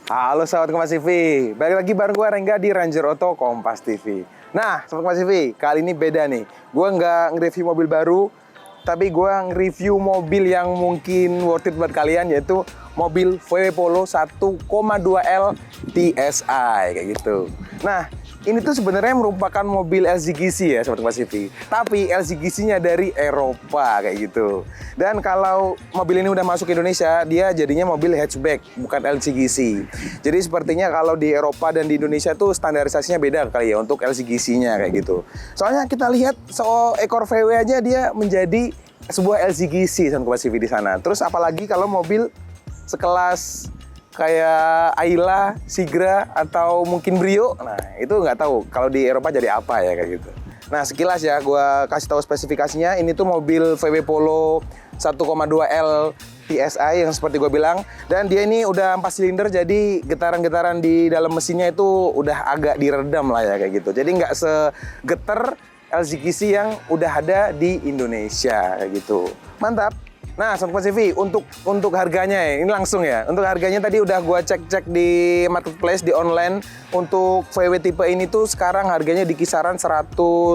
Halo sahabat Kompas TV, balik lagi bareng gue Rengga di Ranger Auto Kompas TV. Nah, sahabat Kompas TV, kali ini beda nih. Gue nggak nge-review mobil baru, tapi gue nge-review mobil yang mungkin worth it buat kalian, yaitu mobil VW Polo 1,2L TSI, kayak gitu. Nah, ini tuh sebenarnya merupakan mobil LCGC ya, sahabat Kompas TV. Tapi LCGC-nya dari Eropa, kayak gitu. Dan kalau mobil ini udah masuk ke Indonesia, dia jadinya mobil hatchback, bukan LCGC. Jadi sepertinya kalau di Eropa dan di Indonesia tuh standarisasinya beda kali ya untuk LCGC-nya kayak gitu. Soalnya kita lihat ekor VW aja dia menjadi sebuah LCGC sama Kompas TV di sana. Terus apalagi kalau mobil sekelas kayak Ayla, Sigra, atau mungkin Brio, nah itu nggak tahu kalau di Eropa jadi apa ya kayak gitu. Nah sekilas ya, gue kasih tahu spesifikasinya. Ini tuh mobil VW Polo 1,2L TSI yang seperti gue bilang. Dan dia ini udah 4 silinder, jadi getaran-getaran di dalam mesinnya itu udah agak diredam lah ya kayak gitu. Jadi nggak segeter LCGC yang udah ada di Indonesia kayak gitu. Mantap. Nah, Sobat TV, untuk harganya ya, ini langsung ya. Untuk harganya tadi udah gua cek-cek di marketplace, di online. Untuk VW tipe ini tuh sekarang harganya di kisaran 150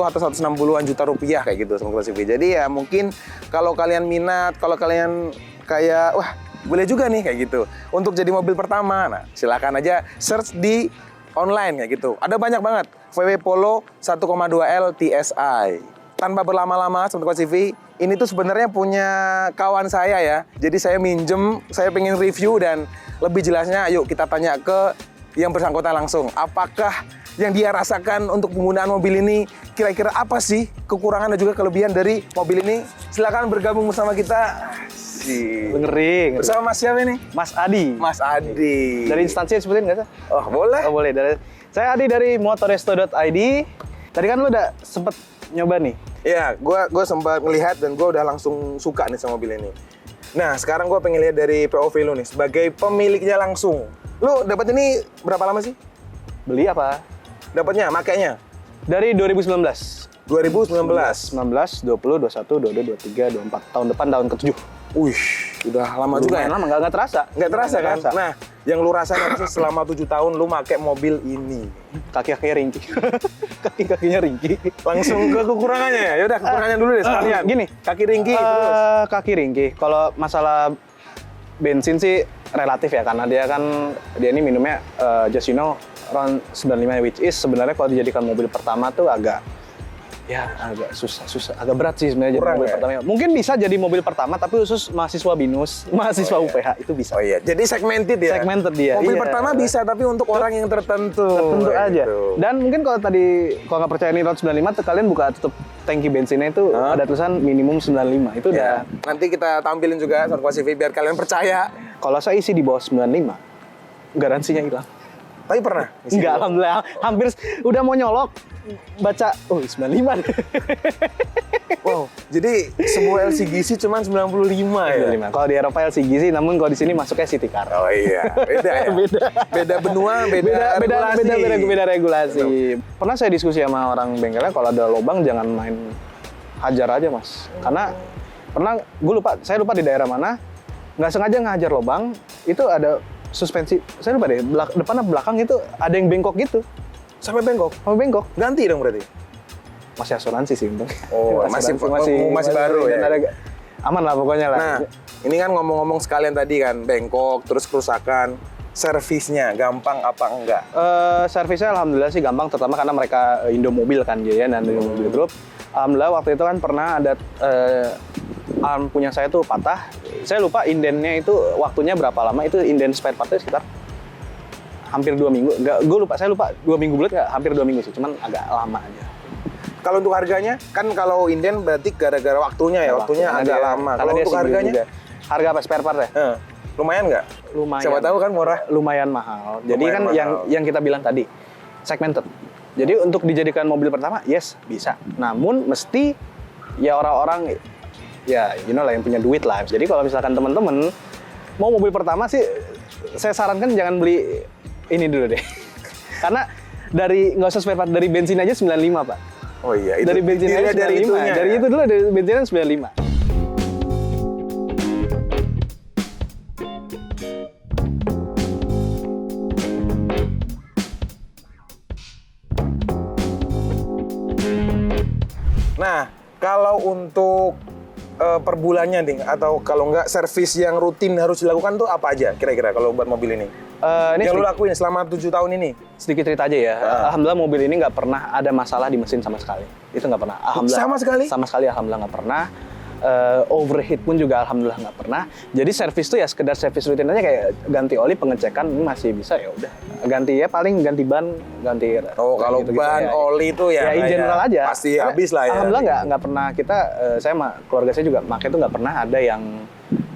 atau 160-an juta rupiah kayak gitu, Sobat TV. Jadi ya mungkin kalau kalian minat, kalau kalian kayak wah, boleh juga nih kayak gitu. Untuk jadi mobil pertama, nah silakan aja search di online kayak gitu. Ada banyak banget VW Polo 1,2L TSI. Tanpa berlama-lama, Sobat TV, ini tuh sebenarnya punya kawan saya ya. Jadi saya minjem, saya pengen review dan lebih jelasnya yuk kita tanya ke yang bersangkutan langsung. Apakah yang dia rasakan untuk penggunaan mobil ini, kira-kira apa sih kekurangan dan juga kelebihan dari mobil ini? Silakan bergabung bersama kita. Ngeri. Bersama Mas siapa ini? Mas Adi. Mas Adi. Dari instansi sebutin nggak sih? Oh boleh. Oh boleh. Saya Adi dari motoresto.id. Tadi kan lu udah sempet nyoba nih. Iya, gue sempat melihat dan gue udah langsung suka nih sama mobil ini. Nah, sekarang gue pengen lihat dari POV lu nih, sebagai pemiliknya langsung. Lu dapat ini berapa lama sih? Beli apa? Dapatnya, makainya? Dari 2019. 2019? 19, 20, 21, 22, 23, 24. Tahun depan tahun ke-7. Wih, udah lama juga ya? Lama, nggak terasa. Nggak terasa kan? Nah, yang lu rasain apa sih selama 7 tahun lu pakai mobil ini? Kaki-kakinya ringkih. Kaki-kakinya ringkih. Langsung ke kekurangannya ya? Yaudah, kekurangannya dulu deh sekalian. Gini. Kaki ringkih terus. Kaki ringkih. Kalau masalah bensin sih relatif ya, karena dia ini minumnya just you know around 95, which is sebenarnya kalau dijadikan mobil pertama tuh agak susah, agak berat sih sebenarnya jadi mobil pertama. Mungkin bisa jadi mobil pertama, tapi khusus mahasiswa BINUS, mahasiswa UPH itu bisa. Oh iya, jadi segmented ya? Segmented dia. Mobil pertama bisa, tapi untuk orang yang tertentu. Tertentu aja. Gitu. Dan mungkin kalau nggak percaya ini round 95, tuh kalian buka tutup tangki bensinnya itu ada tulisan minimum 95. Itu udah. Nanti kita tampilin juga Sobat TV biar kalian percaya. Kalau saya isi di bawah 95, garansinya hilang. Tapi pernah? Enggak, alhamdulillah. Hampir udah mau nyolok, baca, 95 deh. Wow, jadi sebuah LCGC cuma 95 ya? Kalau di Eropa LCGC, namun kalau di sini masuknya city car. Oh iya, beda ya? Beda benua, beda regulasi. Pernah saya diskusi sama orang bengkelnya, kalau ada lubang jangan main hajar aja mas. Karena saya lupa di daerah mana, nggak sengaja ngajar lubang, itu ada suspensi, saya lupa deh, depan atau belakang itu ada yang bengkok gitu. Sampai bengkok? Sampai bengkok. Ganti dong berarti? Masih asuransi sih untung. Oh, masih baru ya? Aman lah pokoknya lah. Nah, ini kan ngomong-ngomong sekalian tadi kan, bengkok, terus kerusakan. Servisnya gampang apa enggak? Servisnya alhamdulillah sih gampang, terutama karena mereka Indomobil kan ya, dan Indomobil Group. Alhamdulillah waktu itu kan pernah ada arm punya saya tuh patah. Saya lupa indennya itu waktunya berapa lama, itu inden spare partnya sekitar hampir 2 minggu. Saya lupa 2 minggu bulat nggak, hampir 2 minggu sih, cuman agak lama aja. Kalau untuk harganya, kan kalau inden berarti gara-gara waktunya ya, waktunya agak lama. Kalau untuk harganya? Juga. Harga apa spare part ya? Lumayan nggak? Lumayan. Siapa tahu kan murah? Lumayan mahal. Jadi kan yang kita bilang tadi, segmented. Jadi untuk dijadikan mobil pertama, yes, bisa. Namun mesti ya orang-orang ya lah yang punya duit lah. Jadi kalau misalkan teman-teman mau mobil pertama sih, saya sarankan jangan beli ini dulu deh. Karena nggak usah spare part, dari bensin aja 95 Pak. Oh iya, itu dari bensin aja 95. Dari itu dulu, dari bensinnya 95. Nah, kalau untuk per bulannya nih, atau kalau nggak servis yang rutin harus dilakukan tuh apa aja kira-kira kalau buat mobil ini? Ini Yang lu lakuin selama 7 tahun ini? sedikit cerita aja ya. Alhamdulillah mobil ini nggak pernah ada masalah di mesin sama sekali. Itu nggak pernah. Alhamdulillah. Sama sekali? Sama sekali alhamdulillah nggak pernah. Overheat pun juga alhamdulillah nggak pernah. Jadi servis tuh ya sekedar servis rutin aja kayak ganti oli, pengecekan ini masih bisa ya udah. Ganti ya paling ganti ban, ganti. Oh, kalau gitu-gitu ban, ya. oli itu ya. Ya in general aja. Pasti habis lah ya. Alhamdulillah nggak pernah kita, saya sama keluarga saya juga pakai tuh nggak pernah ada yang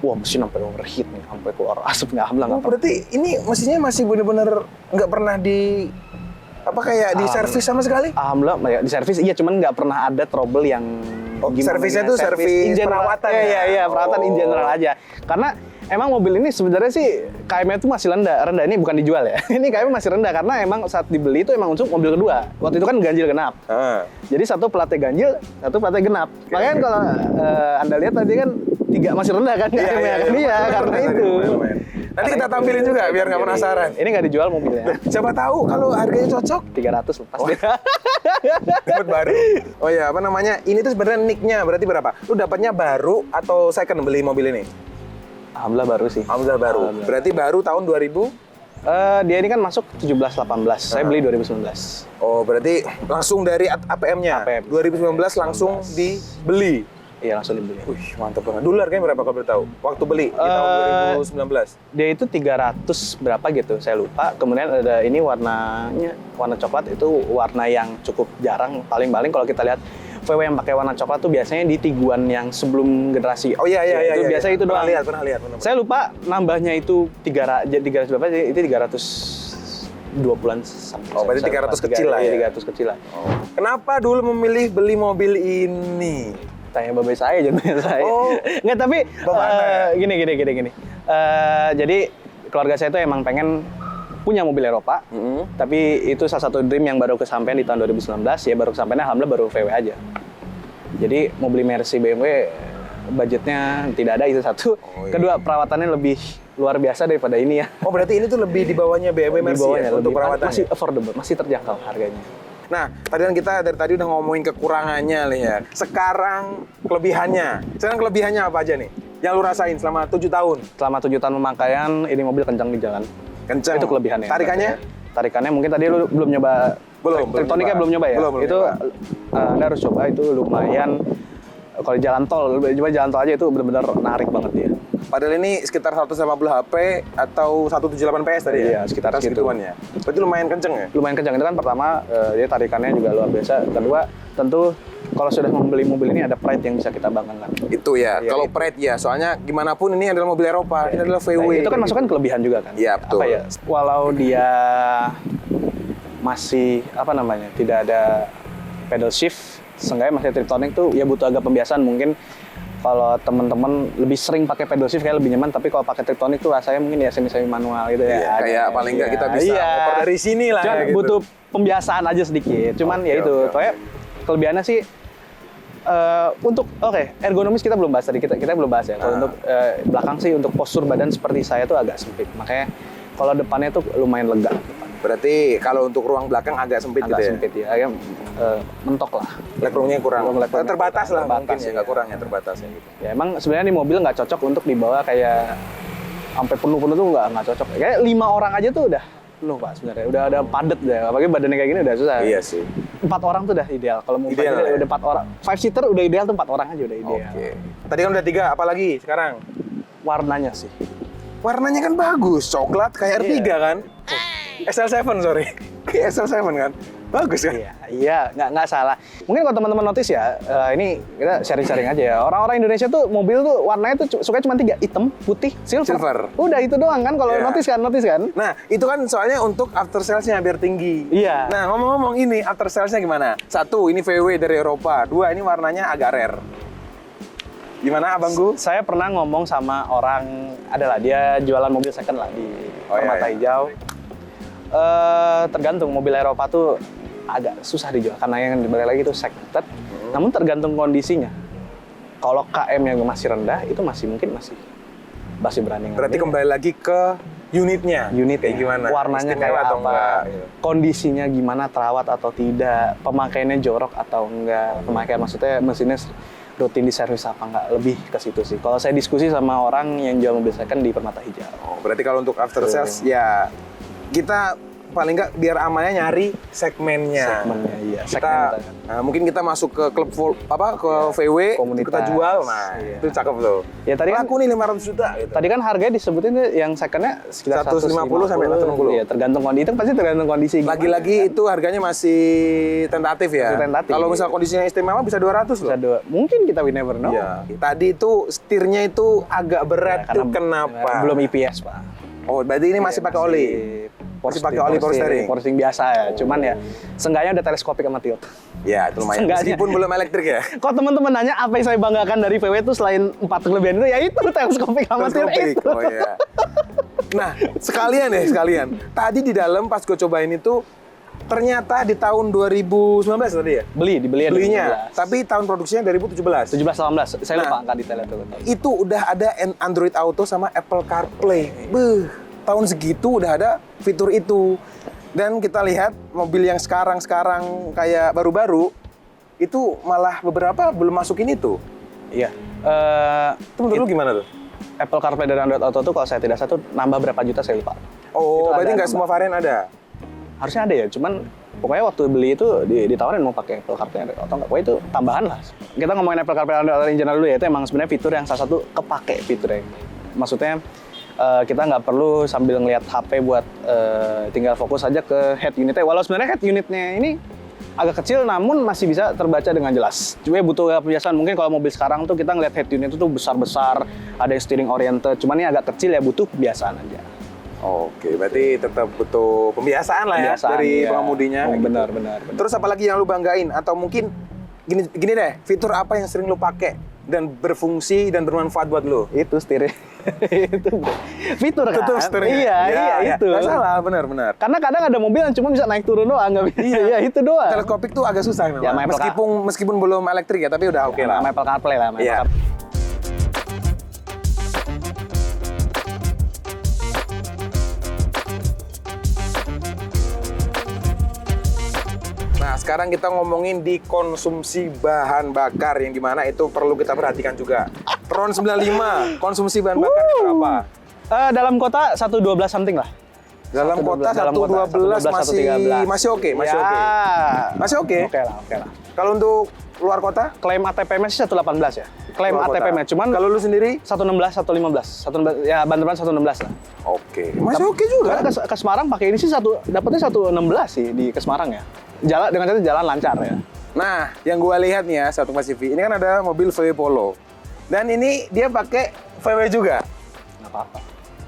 wah mesin sampai overheat nih, sampai keluar asap nggak, alhamdulillah nggak pernah. Berarti ini mesinnya masih bener-bener nggak pernah di apa kayak di servis sama sekali? Alhamdulillah ya, di servis iya, cuman nggak pernah ada trouble yang servisnya tuh servis in general, perawatan ya? Iya, perawatan in general aja. Karena emang mobil ini sebenarnya sih KM-nya tuh masih rendah. Ini bukan dijual ya. Ini KM masih rendah karena emang saat dibeli itu emang untuk mobil kedua. Waktu itu kan ganjil genap. Jadi satu platnya ganjil, satu platnya genap. Makanya kan kalau Anda lihat tadi kan 3 masih rendah kan KM-nya. Iya, karena itu. Nanti kita tampilin juga biar nggak penasaran. Ini nggak dijual mobilnya. Siapa tahu kalau harganya cocok 300 lepas. dapat baru. Oh ya, apa namanya? Ini tuh sebenarnya nicknya berarti berapa? Lu dapatnya baru atau second beli mobil ini? Alhamdulillah baru sih. Alhamdulillah baru. Berarti baru tahun 2000? Dia ini kan masuk 17-18. Saya beli 2019. Oh, berarti langsung dari APM-nya. APM. 2019 langsung dibeli. Iya, langsung dibeli. Wih, mantap banget. Dulu harganya berapa kalau boleh tahu? Waktu beli di tahun 2019. Dia itu 300 berapa gitu, saya lupa. Kemudian ada ini warnanya, warna coklat itu warna yang cukup jarang. Paling-paling kalau kita lihat VW yang pakai warna coklat tuh biasanya di Tiguan yang sebelum generasi. Oh iya. Itu biasa itu doang. Pernah lihat. Saya lupa nambahnya itu 300 berapa sih? Itu 320-an. Oh, berarti 300 kecil lah ya? 300 kecil lah. Oh. Kenapa dulu memilih beli mobil ini? Tanya babe saya, jadinya saya. Oh. Nggak, tapi gini. Jadi keluarga saya tuh emang pengen punya mobil Eropa. Tapi itu salah satu dream yang baru kesampaian di tahun 2019. Ya baru kesampaiannya alhamdulillah baru VW aja. Jadi mau beli Mercy BMW budgetnya tidak ada, itu satu. Kedua, perawatannya lebih luar biasa daripada ini ya. Oh, berarti ini tuh lebih di bawahnya BMW Mercy ya, untuk perawatannya? Masih affordable, masih terjangkau harganya. Nah, tadi kan kita dari tadi udah ngomongin kekurangannya nih ya. Sekarang kelebihannya. Sekarang kelebihannya apa aja nih? Yang lu rasain selama 7 tahun? Selama 7 tahun pemakaian, ini mobil kencang di jalan. Kencang? Itu kelebihannya. Tarikannya mungkin tadi lu belum nyoba. Triptoniknya belum nyoba ya? Belum itu nyoba. Anda harus coba, itu lumayan. Kalau di jalan tol, coba jalan tol aja itu benar-benar narik banget dia. Padahal ini sekitar 150 HP atau 178 PS tadi ya? Iya, sekitar segituan ya. Berarti lumayan kenceng ya? Lumayan kencang. Itu kan pertama, dia tarikannya juga luar biasa. Kedua, tentu kalau sudah membeli mobil ini ada pride yang bisa kita banggakan. Itu ya, Iya, kalau itu. pride ya. Soalnya gimana pun ini adalah mobil Eropa, ini adalah VW. Nah, itu kan masukkan kelebihan juga kan? Iya, betul. Apa ya? Walau dia masih, tidak ada pedal shift, seenggaknya masih Triptonic tuh ya butuh agak pembiasaan mungkin. Kalau teman-teman lebih sering pakai pedal shift kayak lebih nyaman, tapi kalau pakai Triptonic tuh rasanya mungkin ya semi manual gitu ya. Iya, kayak paling nggak kita bisa oper dari sini lah. Cuman ya, gitu. butuh pembiasaan aja sedikit. Cuman ya itu, pokoknya kelebihannya sih untuk ergonomis kita belum bahas tadi, kita belum bahas ya. Kalau untuk belakang sih untuk postur badan seperti saya tuh agak sempit. Makanya kalau depannya tuh lumayan lega. Berarti kalau untuk ruang belakang agak sempit Agak gitu ya? sempit ya, agak mentok lah. Legroomnya kurang. Legroomnya Terbatas lah terbatas mungkin ya, ya. nggak kurang ya, terbatas ya gitu. Ya emang sebenarnya nih mobil nggak cocok untuk dibawa kayak sampai penuh-penuh tuh nggak cocok. Kayak 5 orang aja tuh udah penuh Pak sebenarnya. Udah ada padet deh. Apalagi badannya kayak gini udah susah. Iya sih. 4 orang tuh udah ideal. Kalau mau Ideal, pakai ya? udah 4 orang. 5 seater udah ideal tuh 4 orang aja udah ideal. Oke. Tadi kan udah 3, apalagi sekarang? Warnanya sih. Warnanya kan bagus, coklat kayak R3 kan? SL7 sorry. Kayak SL7 kan? Bagus kan? Iya, nggak salah. Mungkin kalau teman-teman notice ya, ini kita sharing-sharing aja ya. Orang-orang Indonesia tuh mobil tuh warnanya tuh suka cuma 3, hitam, putih, silver. Udah itu doang kan kalau Iya. notice kan. Nah, itu kan soalnya untuk after sales-nya biar tinggi. Iya. Nah, ngomong-ngomong ini after sales-nya gimana? 1, ini VW dari Eropa. 2, ini warnanya agak rare. Gimana abangku? Saya pernah ngomong sama orang, adalah dia jualan mobil second lah di Permata Hijau. Tergantung mobil Eropa tuh agak susah dijual karena yang dibalik lagi itu segmented. Namun tergantung kondisinya. Kalau KM yang masih rendah itu masih berani ngambil. Berarti kembali lagi ke unitnya kayak gimana? Warnanya Istimewa kayak atau apa, enggak, gitu. kondisinya gimana, terawat atau tidak, pemakaiannya jorok atau enggak, pemakaian maksudnya mesinnya rutin di servis apa enggak, lebih ke situ sih. Kalau saya diskusi sama orang yang jual mobil second di Permata Hijau. Oh, berarti kalau untuk after sales ya kita paling nggak biar amannya nyari segmennya. Iya. Kita mungkin kita masuk ke klub ke VW, komunitas. kita jual. Nah, Iya. itu cakep tuh. Ya tadi kan laku nih 500 juta gitu. Tadi kan harganya disebutin tuh yang secondnya sekitar 150 sampai 160. Iya, tergantung kondisi. Itu pasti tergantung kondisi. gimana, Lagi-lagi kan? itu harganya masih tentatif ya. Masih tentatif. Kalau misal kondisinya istimewa bisa 200 loh. Bisa mungkin kita we never know. Iya. Tadi itu setirnya itu agak berat Ya, tuh kenapa? Belum IPS, Pak. Oh, berarti ini masih pakai oli. Masih pakai oli power steering. Power steering biasa ya. Cuman ya seenggaknya udah teleskopik sama tilt. Ya, itu lumayan. Seenggaknya. Meskipun belum elektrik ya. Kok teman-teman nanya apa yang saya banggakan dari VW itu selain 4 kelebihan itu, ya itu teleskopik sama tilt Teleskopik. itu. Oh iya. Nah, sekalian. Tadi di dalam pas gue cobain itu ternyata di tahun 2019 tadi ya? Dibeli ya Belinya. 2017. Tapi tahun produksinya 2017. 17-18. Saya lupa Nah, angka detailnya tuh. Itu udah ada Android Auto sama Apple CarPlay. Tahun segitu udah ada fitur itu. Dan kita lihat mobil yang sekarang kayak baru-baru itu malah beberapa belum masukin itu. Iya. Itu menurut lu gimana tuh? Apple CarPlay dan Android Auto tuh kalau saya tidak salah tuh nambah berapa juta saya lupa. Oh, Itu berarti ada nggak semua varian ada? Harusnya ada ya, cuman pokoknya waktu beli itu ditawarin mau pakai Apple CarPlay Android Auto nggak, pokoknya itu tambahan lah. Kita ngomongin Apple CarPlay Android Auto in general dulu ya, itu emang sebenarnya fitur yang salah satu kepake fiturnya. Maksudnya kita nggak perlu sambil ngelihat HP buat tinggal fokus aja ke head unitnya. Walau sebenarnya head unitnya ini agak kecil namun masih bisa terbaca dengan jelas. Cuma butuh kebiasaan. Mungkin kalau mobil sekarang tuh kita ngelihat head unit itu tuh besar-besar, ada yang steering oriented. Cuman ini agak kecil ya, butuh kebiasaan aja. Oke, berarti tetap butuh pembiasaan lah ya dari pengemudinya. Oh, gitu. benar. Terus apalagi yang lu banggain? Atau mungkin gini deh, fitur apa yang sering lu pakai dan berfungsi dan bermanfaat buat lu? Itu steering. Itu fitur kan? Tutup steering. Iya, itu. Nggak salah, benar. Karena kadang ada mobil yang cuma bisa naik turun doang, nggak bisa. Iya, itu doang. Teleskopik tuh agak susah memang. Ya, meskipun belum elektrik ya, tapi udah oke lah. Sama Apple CarPlay lah. Iya. Nah, sekarang kita ngomongin di konsumsi bahan bakar yang dimana itu perlu kita perhatikan juga. Tron 95, konsumsi bahan bakar berapa? Dalam kota 112 something lah. Dalam kota 112 masih oke, masih oke. Masih oke? Oke lah. Kalau untuk luar kota? Klaim ATP-nya sih 118 ya. Klaim Luar kota. ATP-nya, cuman Kalau lu sendiri? 116, 115. 116, ya banteran 116 lah. Oke. Masih oke juga. Karena ke Semarang pakai ini sih dapatnya 116 sih di ke Semarang ya. Jalan dengan catatan jalan lancar ya. Nah, yang gua lihat nih ya, satu Mas CV, ini kan ada mobil VW Polo. Dan ini dia pakai VW juga. Nggak apa-apa.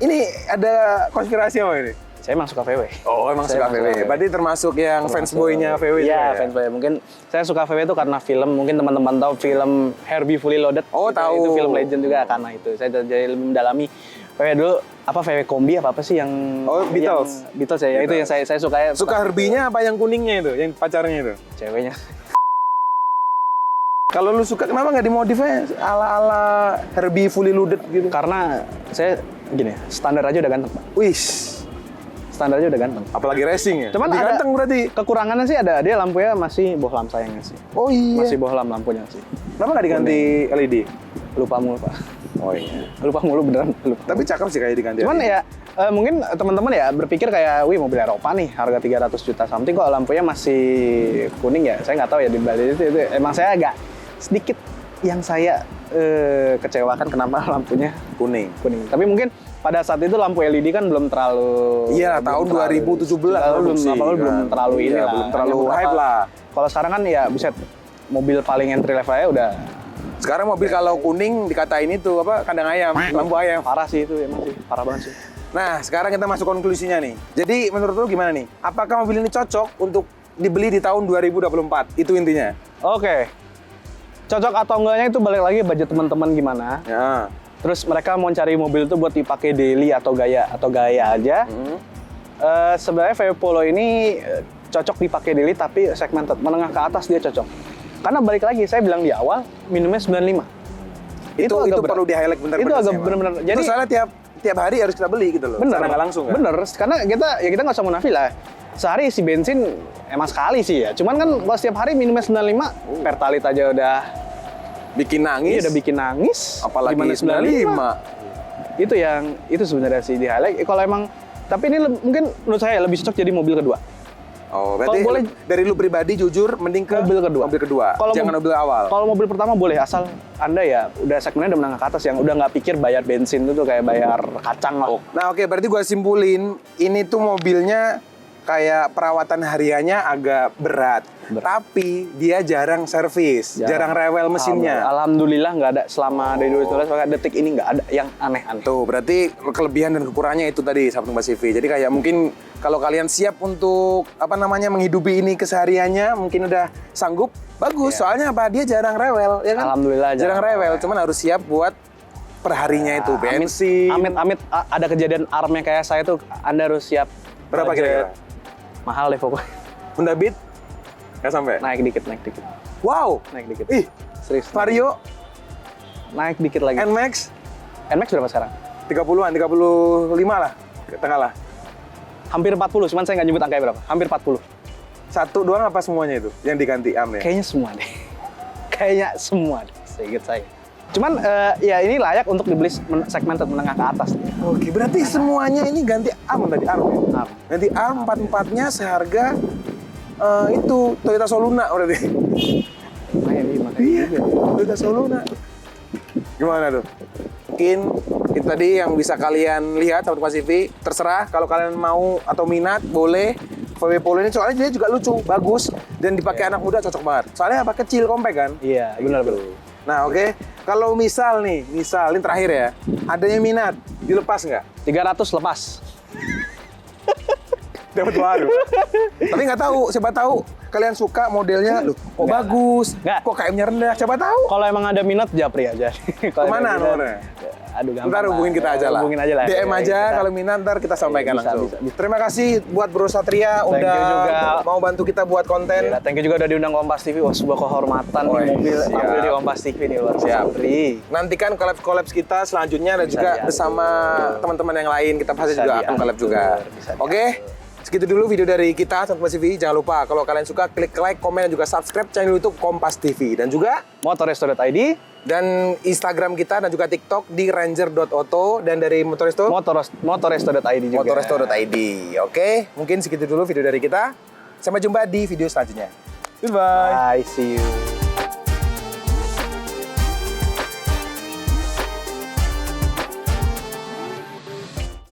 Ini ada konspirasi apa ini? Saya emang suka VW. Oh, emang Saya suka VW. Berarti termasuk yang fansboy-nya VW juga Iya, ya? fans VW. Mungkin saya suka VW itu karena film, mungkin teman-teman tahu film Herbie Fully Loaded. Oh, tahu. Itu film legend juga karena itu. Saya jadi lebih mendalami VW dulu, apa VW kombi apa sih yang Oh, Beatles. yang, Beatles ya. Itu yang saya suka ya. Suka Herbie-nya apa yang kuningnya itu? Yang pacarnya itu? Ceweknya. Kalau lu suka, kenapa nggak dimodif aja ala-ala Herbie Fully Loaded gitu? Karena saya gini, standar aja udah ganteng, Pak. Wih, Standar aja udah ganteng. apalagi racing ya? Cuman Lebih ada ganteng berarti. kekurangannya sih ada, dia lampunya masih bohlam sayangnya sih. Oh iya. Masih bohlam lampunya sih. Kenapa nggak diganti LED? Lupa mulu, Pak. Oh iya. Lupa mulu beneran, lupa. Tapi cakep sih kayak diganti. Cuman LED. ya mungkin teman-teman ya berpikir kayak, wih mobil Eropa nih harga 300 juta something kok lampunya masih kuning ya. Saya nggak tahu ya di balik itu emang saya agak sedikit yang saya kecewakan kenapa lampunya kuning. Tapi mungkin pada saat itu lampu LED kan belum terlalu. Iya, tahun 2017 belum terlalu ini iya, lah. belum terlalu Hanya hype beberapa- lah. Kalau sekarang kan ya buset, mobil paling entry level aja udah Sekarang mobil kalau kuning dikatain itu apa? Kandang ayam, lampu ayam. parah sih itu, emang sih parah banget sih. Nah, sekarang kita masuk konklusinya nih. Jadi menurut lu gimana nih? Apakah mobil ini cocok untuk dibeli di tahun 2024? Itu intinya. Oke. Cocok atau enggaknya itu balik lagi budget teman-teman gimana. Ya. Terus mereka mau cari mobil itu buat dipakai daily atau gaya aja. Sebenarnya VW Polo ini cocok dipakai daily tapi segmented, menengah ke atas dia cocok. Karena balik lagi saya bilang di awal minimumnya 95. Itu agak perlu di highlight bentar. Itu agak benar-benar. Jadi Jadi soalnya tiap tiap hari harus kita beli gitu loh. Bener. Secara nggak langsung kan? Bener, karena kita nggak usah munafik lah. Sehari isi bensin emang sekali sih ya. Cuman kan kalau setiap hari minumnya 95, Pertalite aja udah Bikin nangis. Iya, udah bikin nangis. Apalagi Gimana 95. Itu sebenarnya sih di highlight. Kalau emang, tapi ini mungkin menurut saya lebih cocok jadi mobil kedua. Oh, berarti Kalau boleh dari lu pribadi jujur mending ke mobil kedua. Mobil kedua. Jangan mobil awal. Kalau mobil pertama boleh, asal Anda ya udah segmennya udah menengah ke atas, yang udah nggak pikir bayar bensin itu kayak bayar kacang lah. Nah, oke, berarti gua simpulin ini tuh mobilnya kayak perawatan hariannya agak berat. Tapi dia jarang servis, jarang rewel mesinnya. Alhamdulillah nggak ada selama dari 2012 sampai detik ini nggak ada yang aneh-aneh. Tuh, berarti kelebihan dan kekurangannya itu tadi, sahabat Kompas TV. Jadi kayak mungkin kalau kalian siap untuk menghidupi ini kesehariannya, mungkin udah sanggup, bagus. Soalnya apa? Dia jarang rewel, ya kan? Alhamdulillah jarang rewel, cuman harus siap buat perharinya itu bensin. Amit-amit ada kejadian armnya kayak saya tuh, Anda harus siap. Berapa budget kira-kira? Mahal deh pokoknya. Honda Beat? Nggak sampai? Naik dikit. Wow! Naik dikit. Ih, Serius. Vario Naik dikit lagi. NMAX NMAX berapa sekarang? 30-an, 35 lah, ke tengah lah. Hampir 40, cuman saya nggak nyebut angkanya berapa. Hampir 40. Satu doang apa semuanya itu yang diganti armnya? Kayaknya semua deh. Kayaknya semua deh, seingat saya. Cuman ya ini layak untuk dibeli segmented menengah ke atas. Oke, berarti semuanya ini ganti arm tadi, arm ya? Arm. Ganti arm, empat-empatnya seharga itu Toyota Soluna berarti. Makanya juga. Toyota Soluna. Gimana tuh? Mungkin itu tadi yang bisa kalian lihat sahabat Kompas TV. Terserah kalau kalian mau atau minat, boleh. VW Polo ini soalnya dia juga lucu, bagus, dan dipakai anak muda cocok banget. Soalnya apa, kecil, kompak kan? Iya, benar. Nah, oke. Kalau misal ini terakhir ya, adanya minat, dilepas nggak? 300 lepas. Dapat baru. Tapi nggak tahu, siapa tahu kalian suka modelnya, loh, kok Nggak. bagus, Nggak. kok KM-nya rendah, siapa tahu. Kalau emang ada minat, japri aja. Kalau Kemana ada minat, nomornya? Aduh, gampang. Ntar hubungin kita aja lah. Hubungin aja lah. DM aja Kita- kalau minat, ntar kita sampaikan Bisa, langsung. bisa. Terima kasih buat Bro Satria Thank you udah juga. mau bantu kita buat konten. Ya, thank you juga udah diundang Kompas TV. Wah, sebuah kehormatan Oh, nih mobil siap. tampil di Kompas TV nih, luar biasa. Siap. Pri. Nantikan collab-collabs kita selanjutnya dan Bisa juga diatur. bersama teman-teman yang lain. Kita pasti Bisa juga akan diatur. collab juga. Bisa Oke? Segitu dulu video dari kita, Sobat Kompas TV. Jangan lupa kalau kalian suka klik like, komen, dan juga subscribe channel YouTube Kompas TV. Dan juga Motoresto.id, dan Instagram kita dan juga TikTok di ranger.auto, dan dari Motoresto Motoresto.id juga. motoresto.id. Oke, mungkin segitu dulu video dari kita. Sampai jumpa di video selanjutnya. Goodbye. Bye, see you.